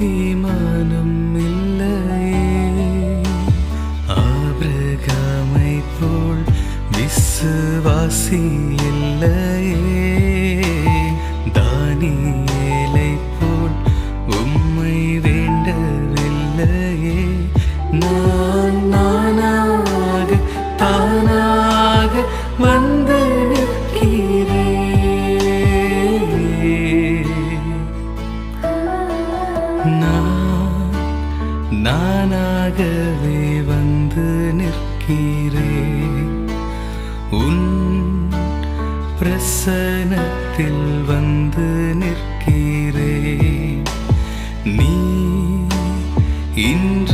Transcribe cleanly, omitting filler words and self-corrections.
ஈமானம் இல்லையே, ஆபிரகாமை போல் விசுவாசி இல்லையே, தானியேலை போல் உம்மை வேண்டவில்லையே. நான் நானாக தானாக வந்து நானாகவே வந்து நிற்கிறேன், உன் பிரசன்னத்தில் வந்து நிற்கிறேன். நீ இன்று